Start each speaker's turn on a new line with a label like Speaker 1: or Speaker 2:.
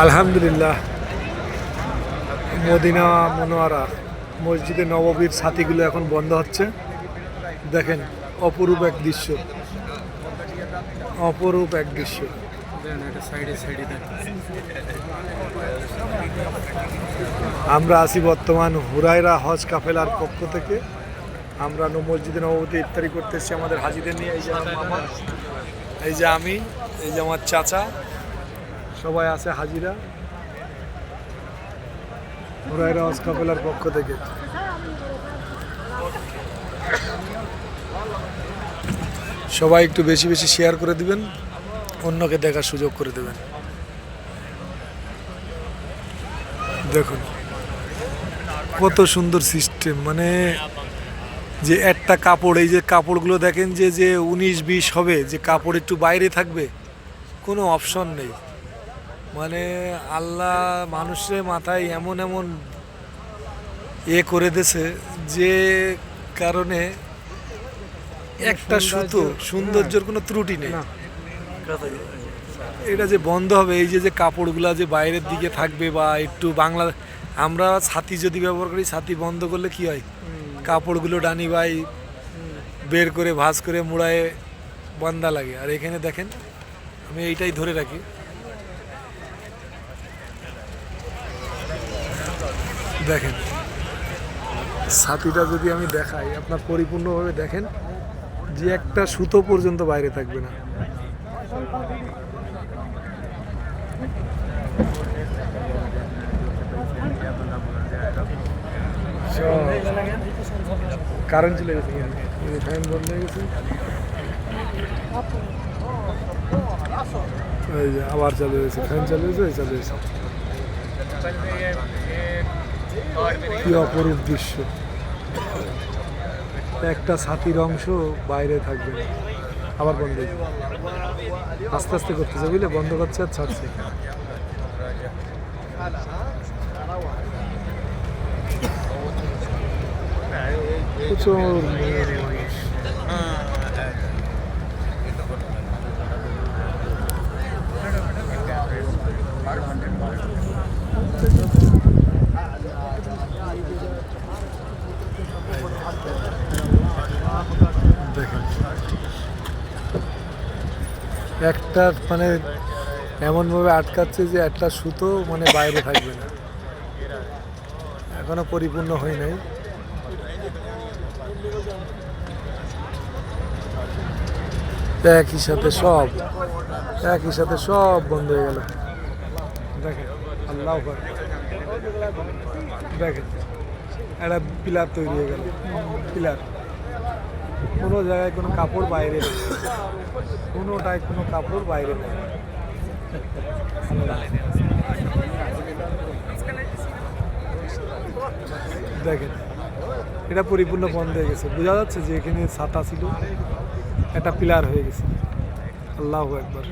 Speaker 1: আলহামদুলিল্লাহ, মদিনা মনোয়ারা মসজিদে নববীর ছাতিগুলো এখন বন্ধ হচ্ছে। দেখেন, অপরূপ এক দৃশ্য, অপরূপ এক দৃশ্য। আমরা আছি বর্তমান হুরায়রা হজ কাফেলার পক্ষ থেকে। আমরা মসজিদে নববীতে ইফতারি করতে এসেছি আমাদের হাজিদের নিয়ে। এই যে আমার মামা, এই যে আমি, এই যে আমার চাচা, সবাই আছে হাজিরা হুরায়রা হজ কাফেলার পক্ষ থেকে। সবাই একটু বেশি বেশি শেয়ার করে দিবেন, অন্যকে দেখার সুযোগ করে দেবেন। দেখুন কত সুন্দর সিস্টেম, মানে যে একটা কাপড়, এই যে কাপড়গুলো দেখেন যে যে 19-20 হবে, যে কাপড় একটু বাইরে থাকবে, কোনো অপশন নেই। মানে আল্লাহ মানুষের মাথায় এমন এমন করে দিয়েছে যে কারণে একটা সুতো সৌন্দর্যের কোনো ত্রুটি নেই। এটা যে বন্ধ হবে, এই যে যে কাপড়গুলো যে বাইরের দিকে থাকবে বা একটু বাংলা, আমরা ছাতি যদি ব্যবহার করি, ছাতি বন্ধ করলে কি হয়, কাপড়গুলো ডানি বাই বের করে ভাঁজ করে মুড়ায় বান্দা লাগে। আর এখানে দেখেন, আমি এইটাই ধরে রাখি, দেখেন ছাতিটা যদি আমি দেখাই আপনার পরিপূর্ণভাবে, দেখেন যে একটা সুতো পর্যন্ত বাইরে থাকবে না। কারেন্ট চলে গেছে, ফ্যান বন্ধ হয়ে গেছে, এই যে আবার চালু হয়েছে, ফ্যান চালু হয়েছে, চালু হয়েছে। কি অপরূপ দৃশ্য, একটা ছাতির অংশ বাইরে থাকবে না। আবার বন্ধ হয়েছে, আস্তে আস্তে করতেছে, বুঝলে, বন্ধ করছে আর ছাড়ছে। প্রচুর মানুষ। দেখেন একটা মানে এমনভাবে আটকাচ্ছে যে একটা সুতো মানে বাইরে থাকবে না। এখনো পরিপূর্ণ হয় নাই। একই সাথে সব বন্ধ হয়ে গেল। দেখেন আল্লাহু আকবার, দেখেন একটা পিলার তৈরি হয়ে গেল, পিলার। কোনো জায়গায় কোনো কাপড় বাইরে নেই, কোনোটায় কোনো কাপড় বাইরে নেই। দেখেন এটা পরিপূর্ণ বন্ধ হয়ে গেছে, বোঝা যাচ্ছে যে এখানে ছাতা ছিল, একটা পিলার হয়ে গেছে। আল্লাহু আকবার।